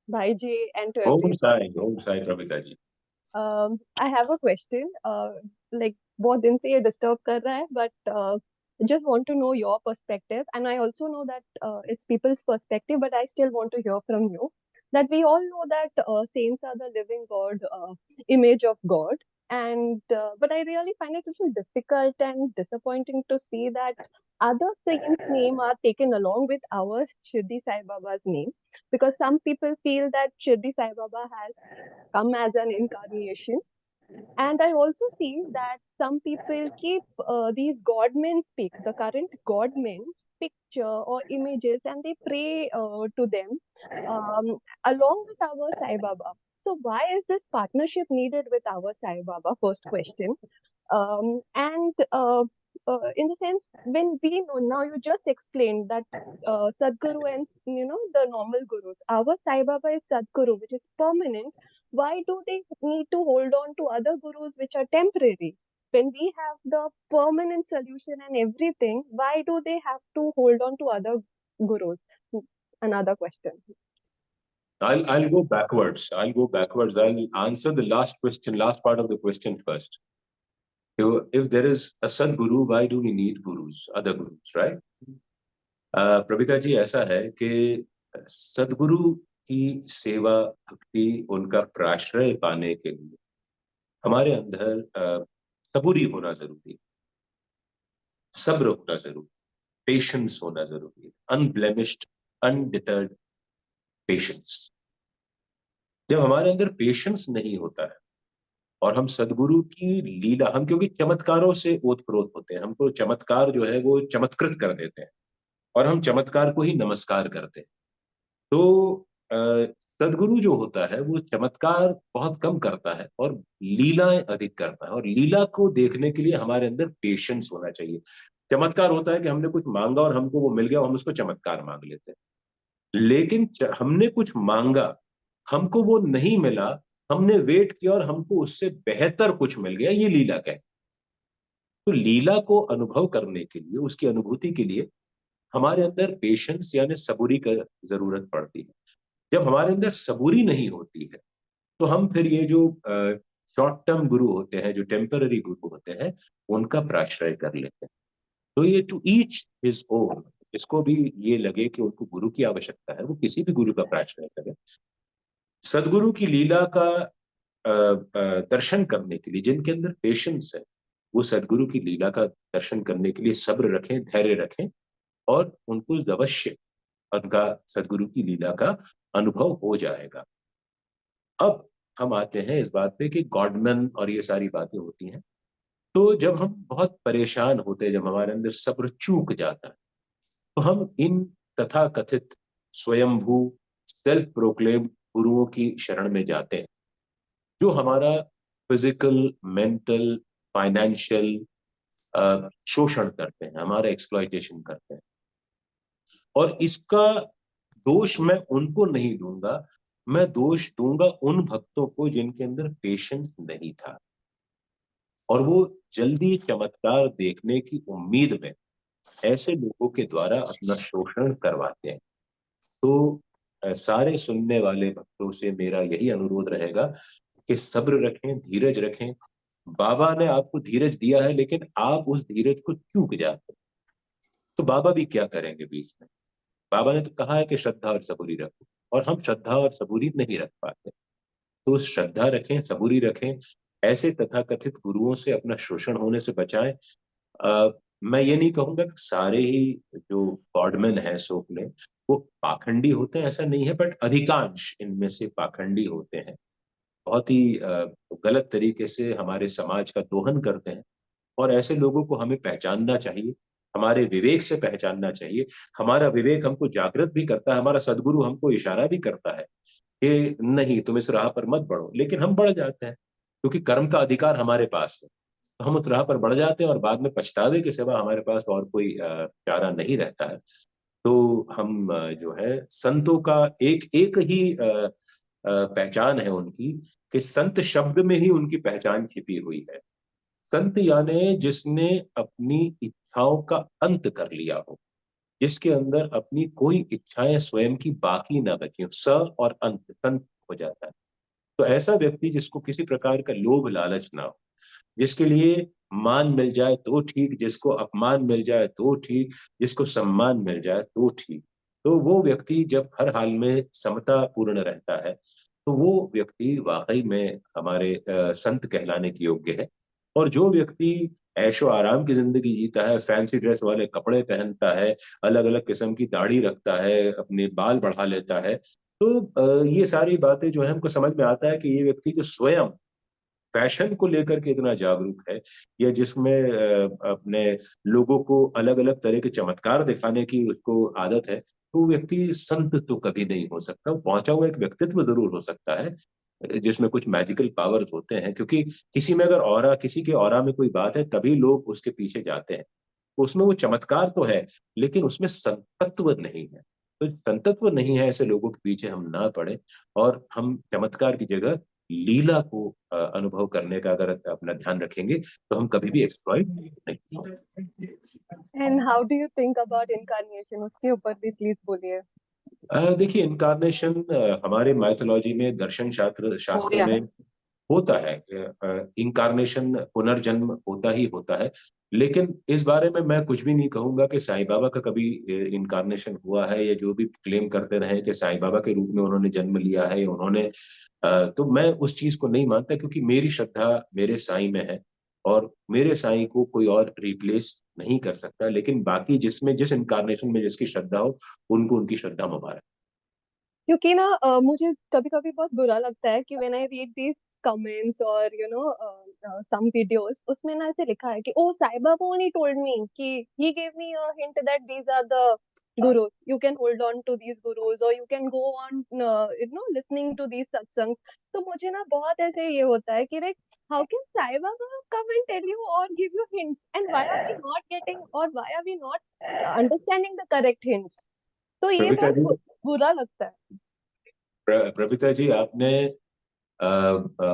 Bhai ji, and to everyone. Om Sai प्रभिता ji. I have a question. Like बहुत दिन से ये disturb कर रहा है, but just want to know your perspective, and I also know that it's people's perspective, but I still want to hear from you. That we all know that saints are the living God, image of God, and but I really find it a little difficult and disappointing to see that other saints' name are taken along with our Shirdi Sai Baba's name, because some people feel that Shirdi Sai Baba has come as an incarnation. And I also see that some people keep these godmen's the current godmen's picture or images, and they pray to them along with our Sai Baba. So why is this partnership needed with our Sai Baba? First question. And in the sense, when we know, now you just explained that Sadguru and the normal gurus, our Sai Baba is Sadguru, which is permanent. Why do they need to hold on to other gurus which are temporary? When we have the permanent solution and everything, why do they have to hold on to other gurus? Another question. I'll go backwards. I'll answer the last part of the question first. If there is a Sadguru, why do we need gurus, other gurus, right? प्रभिता जी, ऐसा है कि सदगुरु की सेवा भक्ति, उनका प्राश्रय पाने के लिए हमारे अंदर सबूरी होना जरूरी है, सब्र होना जरूरी, पेशेंस होना जरूरी है, अनब्लेमिश्ड, अनडिटर्ड पेशेंस। जब हमारे अंदर पेशेंस नहीं होता है और हम सदगुरु की लीला, हम क्योंकि चमत्कारों से ओतप्रोत होते हैं, हमको चमत्कार जो है वो चमत्कृत कर देते हैं और हम चमत्कार को ही नमस्कार करते हैं। तो सदगुरु जो होता है वो चमत्कार बहुत कम करता है और लीलाएं अधिक करता है, और लीला को देखने के लिए हमारे अंदर पेशेंस होना चाहिए। चमत्कार होता है कि हमने कुछ मांगा और हमको वो मिल गया और हम उसको चमत्कार मांग लेते हैं, लेकिन हमने कुछ मांगा, हमको वो नहीं मिला, हमने वेट किया और हमको उससे बेहतर कुछ मिल गया, ये लीला कहते हैं। तो लीला को अनुभव करने के लिए, उसकी अनुभूति के लिए हमारे अंदर पेशेंस यानी सबूरी की जरूरत पड़ती है। जब हमारे अंदर सबूरी नहीं होती है तो हम फिर ये जो शॉर्ट टर्म गुरु होते हैं, जो टेम्पररी गुरु होते हैं, उनका प्राश्रय कर लेते हैं। तो ये टू ईच हिज ओन, जिसको भी ये लगे कि उनको गुरु की आवश्यकता है, वो किसी भी गुरु का प्राश्रय करे। सदगुरु की लीला का दर्शन करने के लिए जिनके अंदर पेशेंस है, वो सदगुरु की लीला का दर्शन करने के लिए सब्र रखें, धैर्य रखें, और उनको अवश्य उनका सदगुरु की लीला का अनुभव हो जाएगा। अब हम आते हैं इस बात पे कि गॉडमैन और ये सारी बातें होती हैं। तो जब हम बहुत परेशान होते हैं, जब हमारे अंदर सब्र चूक जाता है, तो हम इन तथा कथित स्वयंभू सेल्फ प्रोक्लेम्ड गुरुओं की शरण में जाते हैं, जो हमारा फिजिकल, मेंटल, फाइनेंशियल शोषण करते हैं, हमारा एक्सप्लॉयटेशन करते हैं। और इसका दोष मैं उनको नहीं दूंगा, मैं दोष दूंगा उन भक्तों को जिनके अंदर पेशेंस नहीं था और वो जल्दी चमत्कार देखने की उम्मीद में ऐसे लोगों के द्वारा अपना शोषण करवाते हैं। तो सारे सुनने वाले भक्तों से मेरा यही अनुरोध रहेगा कि सब्र रखें, धीरज रखें। बाबा ने आपको धीरज दिया है, लेकिन आप उस धीरज को चूक जाते हैं, तो बाबा भी क्या करेंगे बीच में? बाबा ने तो कहा है कि श्रद्धा और सबूरी रखो, और हम श्रद्धा और सबूरी नहीं रख पाते। तो श्रद्धा रखें, सबूरी रखें, ऐसे तथाकथित गुरुओं से अपना शोषण होने से बचाएं। मैं ये नहीं कहूंगा कि सारे ही जो गॉडमैन हैं सोकले वो पाखंडी होते हैं, ऐसा नहीं है, बट अधिकांश इनमें से पाखंडी होते हैं, बहुत ही गलत तरीके से हमारे समाज का दोहन करते हैं। और ऐसे लोगों को हमें पहचानना चाहिए, हमारे विवेक से पहचानना चाहिए। हमारा विवेक हमको जागृत भी करता है, हमारा सदगुरु हमको इशारा भी करता है कि नहीं, तुम इस राह पर मत बढ़ो, लेकिन हम बढ़ जाते हैं क्योंकि कर्म का अधिकार हमारे पास है। तो हम उस राह पर बढ़ जाते हैं और बाद में पछतावे के सिवा हमारे पास और कोई चारा नहीं रहता है। तो हम जो है संतों का एक एक ही पहचान है उनकी, कि संत शब्द में ही उनकी पहचान छिपी हुई है। संत यानी जिसने अपनी इच्छाओं का अंत कर लिया हो, जिसके अंदर अपनी कोई इच्छाएं स्वयं की बाकी ना बची हो, स और अंत संत हो जाता है। तो ऐसा व्यक्ति जिसको किसी प्रकार का लोभ लालच ना हो, जिसके लिए मान मिल जाए तो ठीक, जिसको अपमान मिल जाए तो ठीक, जिसको सम्मान मिल जाए तो ठीक, तो वो व्यक्ति जब हर हाल में समता पूर्ण रहता है, तो वो व्यक्ति वाकई में हमारे संत कहलाने के योग्य है। और जो व्यक्ति ऐशो आराम की जिंदगी जीता है, फैंसी ड्रेस वाले कपड़े पहनता है, अलग अलग किस्म की दाढ़ी रखता है, अपने बाल बढ़ा लेता है, तो ये सारी बातें जो है हमको समझ में आता है कि ये व्यक्ति जो स्वयं फैशन को लेकर के इतना जागरूक है, या जिसमें अपने लोगों को अलग अलग तरह के चमत्कार दिखाने की उसको आदत है, तो वो व्यक्ति संत तो कभी नहीं हो सकता। वो पहुंचा हुआ एक व्यक्तित्व जरूर हो सकता है, जिसमें कुछ मैजिकल पावर्स होते हैं, क्योंकि किसी में अगर ऑरा, किसी के ऑरा में कोई बात है तभी लोग उसके पीछे जाते हैं। उसमें वो चमत्कार तो है लेकिन उसमें संतत्व नहीं है। तो संतत्व नहीं है, ऐसे लोगों के पीछे हम ना पड़े और हम चमत्कार की जगह लीला को अनुभव करने का अगर अपना ध्यान रखेंगे तो हम कभी भी एक्सप्लॉइट नहीं होंगे। And how do you think about incarnation? उसके ऊपर भी प्लीज बोलिए। देखिए, इनकारनेशन हमारे माइथोलॉजी में, दर्शन शास्त्र Yeah. में होता है। इनकारनेशन, पुनर्जन्म होता ही होता है। लेकिन इस बारे में मैं कुछ भी नहीं कहूंगा कि साईं बाबा का कभी इनकारनेशन हुआ है, या जो भी क्लेम करते रहे कि साईं बाबा के रूप में उन्होंने जन्म लिया है, या उन्होंने तो मैं उस चीज को नहीं मानता, क्योंकि मेरी श्रद्धा मेरे साईं में है और मेरे साईं को कोई और रिप्लेस नहीं कर सकता। लेकिन बाकी जिसमें, जिस इनकारनेशन में जिसकी श्रद्धा हो, उनको उनकी श्रद्धा मुबारक। क्योंकि ना मुझे कभी कभी बहुत बुरा लगता है कि when I read these comments और सम वीडियोस, उसमें ना ऐसे लिखा है कि oh Sai Baba only told me कि he gave me a hint that these are the gurus, you can hold on to these gurus or you can go on listening to these satsangs. तो मुझे ना बहुत ऐसे ये होता है कि like how can Sai Baba come and tell you or give you hints, and why are we not getting or why are we not understanding the correct hints? तो ये प्रवीता बहुत जी, बुरा लगता है। प्रवीता जी, आपने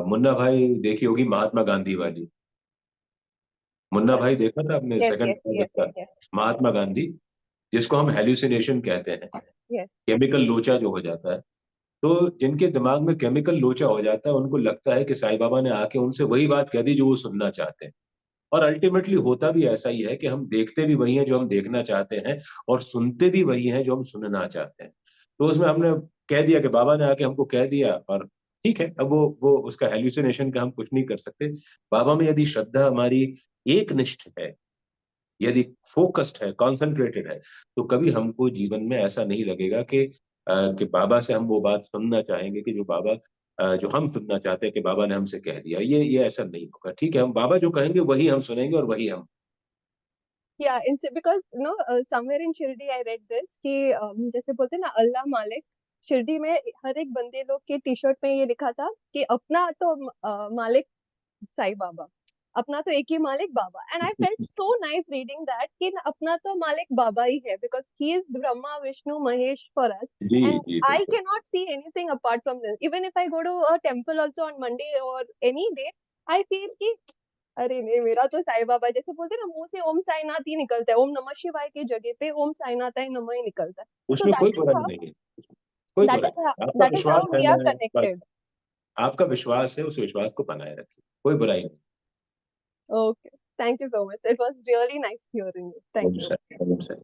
मुन्ना भाई देखी होगी, महात्मा गांधी वाली। मुन्ना भाई देखा था आपने, Yes, second yes, part yes, उसका, yes, महात्मा गांधी, जिसको हम हेल्यूसिनेशन कहते हैं, yes. केमिकल लोचा जो हो जाता है। तो जिनके दिमाग में केमिकल लोचा हो जाता है, उनको लगता है कि साईं बाबा ने आके उनसे वही बात कह दी जो वो सुनना चाहते हैं। और अल्टीमेटली होता भी ऐसा ही है कि हम देखते भी वही हैं जो हम देखना चाहते हैं, और सुनते भी वही हैं जो हम सुनना चाहते हैं। तो उसमें हमने कह दिया कि बाबा ने आके हमको कह दिया, और ठीक है, अब वो उसका हेल्यूसिनेशन का हम कुछ नहीं कर सकते। बाबा में यदि श्रद्धा हमारी एकनिष्ठ है, यदि फोकस्ड है, कॉन्सेंट्रेटेड है, तो कभी हमको जीवन में ऐसा नहीं लगेगा कि बाबा से हम वो बात सुनना चाहेंगे कि जो बाबा जो हम सुनना चाहते हैं कि बाबा ने हमसे कह दिया। ये ऐसा नहीं होगा। ठीक है, हम बाबा जो कहेंगे वही हम सुनेंगे और वही हम। Yeah, because somewhere in Shirdi I read this कि जैसे बोलते हैं ना अल्लाह मालिक, शिरडी में हर एक बंदे लोग के टी शर्ट में ये लिखा था कि अपना तो मालिक साईं बाबा, अपना तो एक ही मालिक बाबा। And I felt so nice reading that कि अपना तो मालिक बाबा ही है, because he is Brahma Vishnu Mahesh for us, जी एंड जी आई बिल्कुल। Cannot see anything apart from this. Even if I go to a temple also on Monday or any day, I feel कि अरे नहीं, मेरा तो साईं बाबा, जैसे बोलते हैं ना मुंह से ओम साईनाथ ही निकलता है, ओम नमः शिवाय की जगह पे ओम साईनाथ नमः ही निकलता है। तो उसमें कोई दैट इज बुराई हाउ नहीं है, कोई दैट बुराई इज नहीं। आपका दैट इज विश्वास हाउ है, वी आर मैं बस, कनेक्टेड। आपका विश्वास है, उस विश्वास को बनाए रखिए, कोई बुराई नहीं। Okay, thank you so much. It was really nice hearing you. Thank Om you. Sai, Om Sai.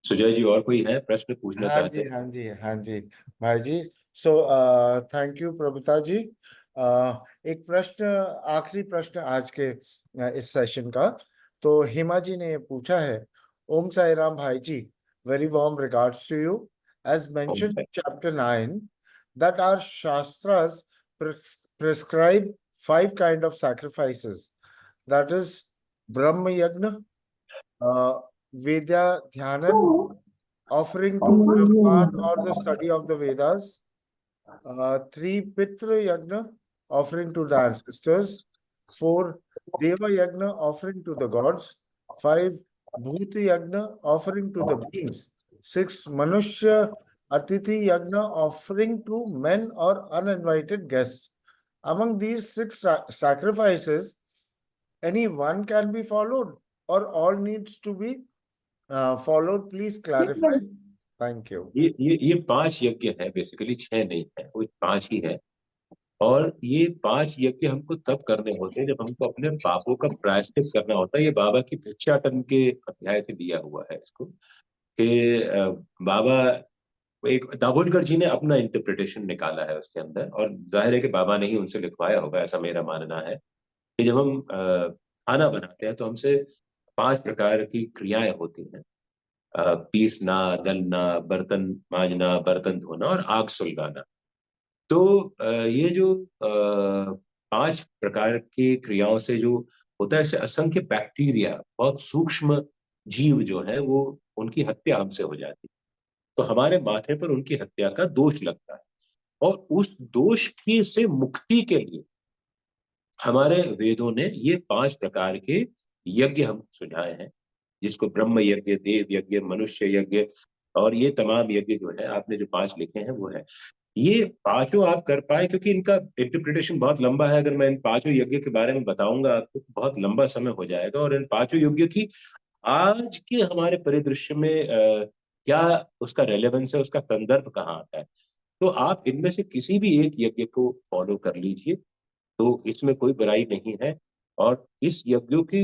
Sujay जी, और कोई है प्रश्न पूछना हाँ चाहते जी, हैं? हाँ जी, हाँ जी भाई जी। सो थैंक यू प्रभुता जी। एक प्रश्न, आखिरी प्रश्न आज के इस सेशन का, तो हिमा जी ने पूछा है। ओम साई राम भाई जी, very warm regards to you. As Om mentioned Sai. Chapter 9 that our shastras prescribe 5 kind of sacrifices, that is Brahma Yagna, Vedya Dhyanan, offering to Brahman or the study of the Vedas, 3 Pitra Yagna, offering to the ancestors, 4 Deva Yagna, offering to the gods, 5 Bhuti Yagna, offering to the beings, 6 Manushya Atithi Yagna, offering to men or uninvited guests. Among these 6 sacrifices, any one can be followed or all needs to be followed? Please clarify. Thank you. ये 5 यज्ञ है, basically 6 नहीं है, वो 5 ही है। और ये 5 यज्ञ हमको तब करने होते हैं जब हमको अपने पापों का प्रायश्चित करना होता है। ये बाबा की भिक्षाटन के अध्याय से दिया हुआ है इसको, कि बाबा, एक दाभोलकर जी ने अपना इंटरप्रिटेशन निकाला है उसके अंदर, और जाहिर है कि बाबा ने ही उनसे लिखवाया होगा, ऐसा मेरा मानना है। कि जब हम खाना बनाते हैं तो हमसे 5 प्रकार की क्रियाएं होती हैं। पीसना, दलना, बर्तन मांजना, बर्तन धोना और आग सुलगाना। तो ये जो 5 प्रकार की क्रियाओं से जो होता है, इससे असंख्य बैक्टीरिया, बहुत सूक्ष्म जीव जो है वो, उनकी हत्या हमसे हो जाती है। तो हमारे माथे पर उनकी हत्या का दोष लगता है। और उस दोष की से मुक्ति के लिए हमारे वेदों ने ये 5 प्रकार के यज्ञ हम सुझाए हैं, जिसको ब्रह्म यज्ञ, देव यज्ञ, मनुष्य यज्ञ और ये तमाम यज्ञ जो है आपने जो 5 लिखे हैं वो है। ये पांचों आप कर पाए, क्योंकि इनका इंटरप्रिटेशन बहुत लंबा है। अगर मैं इन 5 यज्ञ के बारे में बताऊंगा आपको तो बहुत लंबा समय हो जाएगा। और इन 5 यज्ञ की आज के हमारे परिदृश्य में क्या उसका रेलेवेंस है, उसका संदर्भ कहाँ आता है। तो आप इनमें से किसी भी एक यज्ञ को फॉलो कर लीजिए, तो इसमें कोई बुराई नहीं है। और इस यज्ञों की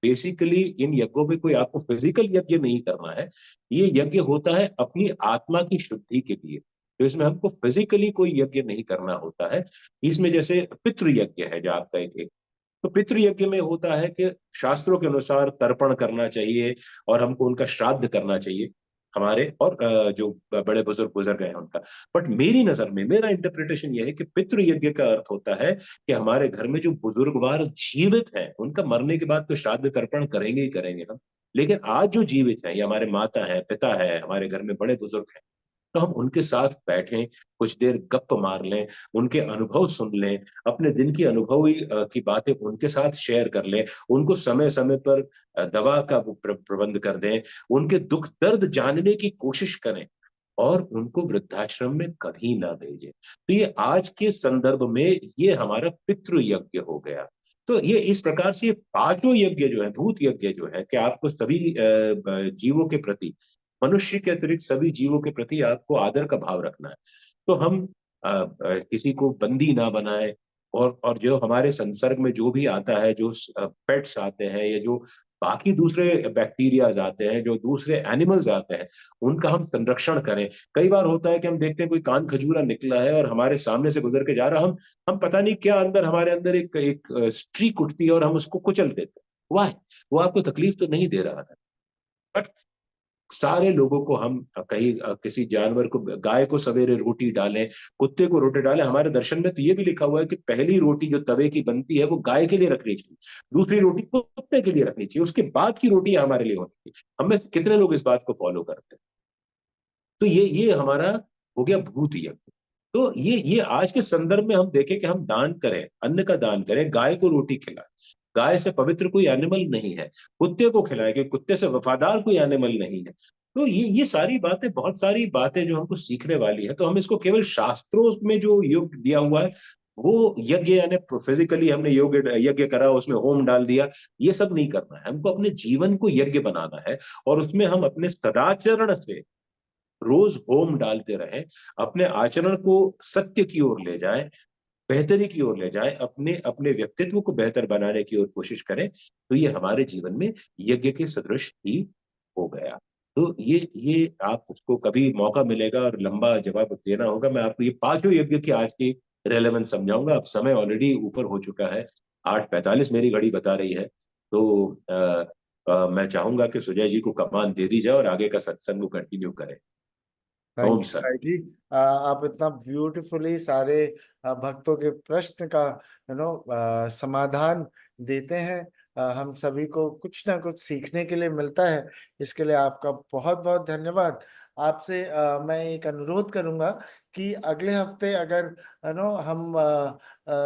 बेसिकली इन यज्ञों में कोई आपको फिजिकल यज्ञ नहीं करना है। ये यज्ञ होता है अपनी आत्मा की शुद्धि के लिए, तो इसमें हमको फिजिकली कोई यज्ञ नहीं करना होता है। इसमें जैसे पितृ यज्ञ है जो आपका एक, तो पितृ यज्ञ में होता है कि शास्त्रों के अनुसार तर्पण करना चाहिए और हमको उनका श्राद्ध करना चाहिए हमारे, और जो बड़े बुजुर्ग गुजर गए हैं उनका। बट मेरी नजर में मेरा इंटरप्रिटेशन यह है कि पितृ यज्ञ का अर्थ होता है कि हमारे घर में जो बुजुर्गवार जीवित हैं उनका मरने के बाद तो श्राद्ध तर्पण करेंगे ही करेंगे हम, लेकिन आज जो जीवित हैं, ये हमारे माता है, पिता है, हमारे घर में बड़े बुजुर्ग हैं, तो हम उनके साथ बैठें, कुछ देर गप्प मार लें, उनके अनुभव सुन लें, अपने दिन की अनुभवी की बातें उनके साथ शेयर कर लें, उनको समय समय पर दवा का प्रबंध कर दें, उनके दुख दर्द जानने की कोशिश करें और उनको वृद्धाश्रम में कभी ना भेजें। तो ये आज के संदर्भ में ये हमारा पितृ यज्ञ हो गया। तो ये इस प्रकार से ये 5 यज्ञ जो है, भूत यज्ञ जो है, कि आपको सभी जीवों के प्रति, मनुष्य के अतिरिक्त सभी जीवों के प्रति आपको आदर का भाव रखना है। तो हम किसी को बंदी ना बनाए, और जो हमारे संसर्ग में जो भी आता है, जो पेट्स आते हैं या जो बाकी दूसरे बैक्टीरियाज आते हैं, जो दूसरे एनिमल्स आते हैं, उनका हम संरक्षण करें। कई बार होता है कि हम देखते हैं कोई कान खजूरा निकला है और हमारे सामने से गुजर के जा रहा, हम पता नहीं क्या अंदर हमारे अंदर एक स्ट्रीक उठती है और हम उसको कुचल देते हैं। वाह, वो आपको तकलीफ तो नहीं दे रहा था, बट सारे लोगों को हम कहीं किसी जानवर को, गाय को सवेरे रोटी डालें, कुत्ते को रोटी डालें। हमारे दर्शन में तो ये भी लिखा हुआ है कि पहली रोटी जो तवे की बनती है वो गाय के लिए रखनी चाहिए, दूसरी रोटी कुत्ते के लिए रखनी चाहिए, उसके बाद की रोटी हमारे लिए होनी चाहिए। हम में से कितने लोग इस बात को फॉलो करते हैं? तो ये हमारा हो गया भूत यज्ञ। तो ये आज के संदर्भ में हम देखें कि हम दान करें, अन्न का दान करें, गाय को रोटी खिलाएं। गाय से पवित्र कोई एनिमल नहीं है। कुत्ते को खिलाएं, क्योंकि कुत्ते से वफादार कोई एनिमल नहीं है। तो ये सारी बातें, बहुत सारी बातें जो हमको सीखने वाली है। तो हम इसको केवल शास्त्रों में जो योग दिया हुआ है वो यज्ञ, यानी फिजिकली हमने योग यज्ञ करा, उसमें होम डाल दिया, ये सब नहीं करना है। हमको अपने जीवन को यज्ञ बनाना है और उसमें हम अपने सदाचरण से रोज होम डालते रहें, अपने आचरण को सत्य की ओर ले जाएं, बेहतरी की ओर ले जाएं, अपने अपने व्यक्तित्व को बेहतर बनाने की ओर कोशिश करें। तो ये हमारे जीवन में यज्ञ के सदृश ही हो गया। तो ये आप उसको कभी मौका मिलेगा और लंबा जवाब देना होगा, मैं आपको ये 5 यज्ञ की आज की रेलेवेंस समझाऊंगा। अब समय ऑलरेडी ऊपर हो चुका है, 8:45 मेरी घड़ी बता रही है। तो मैं चाहूंगा कि सुजय जी को कमान दे दी जाए और आगे का सत्संग को कंटिन्यू करें। Thank Om you sir. भाई जी। आप इतना ब्यूटीफुली सारे भक्तों के प्रश्न का समाधान देते हैं। हम सभी को कुछ ना कुछ सीखने के लिए मिलता है। इसके लिए आपका बहुत बहुत धन्यवाद। आपसे मैं एक अनुरोध करूंगा कि अगले हफ्ते अगर हम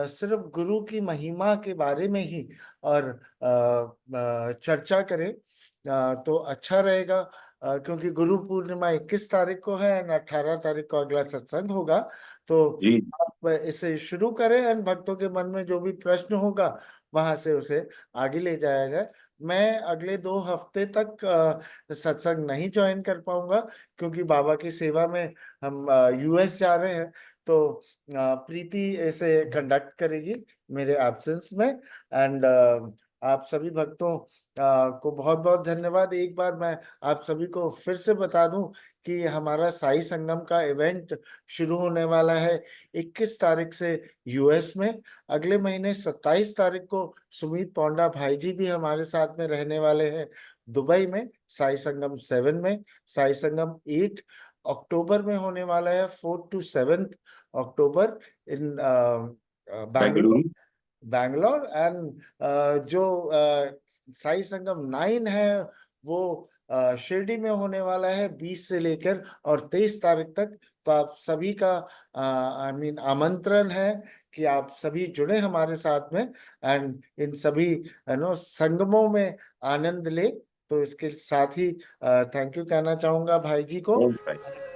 सिर्फ गुरु की महिमा के बारे में ही और चर्चा करें तो अच्छा रहेगा। क्योंकि गुरु पूर्णिमा 21 तारीख को है और 18 तारीख को अगला सत्संग होगा। तो जी आप इसे शुरू करें और भक्तों के मन में जो भी प्रश्न होगा वहां से उसे आगे ले जाया जाए। मैं अगले 2 हफ्ते तक सत्संग नहीं ज्वाइन कर पाऊंगा क्योंकि बाबा की सेवा में हम यूएस जा रहे हैं। तो प्रीति इसे कंडक्ट करेगी मेरे एब्सेंस में। एंड आप सभी भक्तों को बहुत बहुत धन्यवाद। एक बार मैं आप सभी को फिर से बता दूं कि हमारा साई संगम का इवेंट शुरू होने वाला है 21 तारीख से यूएस में। अगले महीने 27 तारीख को सुमित पौंडा भाई जी भी हमारे साथ में रहने वाले हैं दुबई में, साई संगम 7 में। साई संगम 8 अक्टूबर में होने वाला है, 4 to 7 October in Bengaluru. Bangalore. And जो साई संगम 9 है वो शिरडी में होने वाला है 20 से लेकर और 23 तारीख तक। तो आप सभी का आई मीन आमंत्रण है कि आप सभी जुड़े हमारे साथ में एंड इन सभी संगमों में आनंद ले। तो इसके साथ ही थैंक यू कहना चाहूंगा भाई जी को। Thank you, भाई।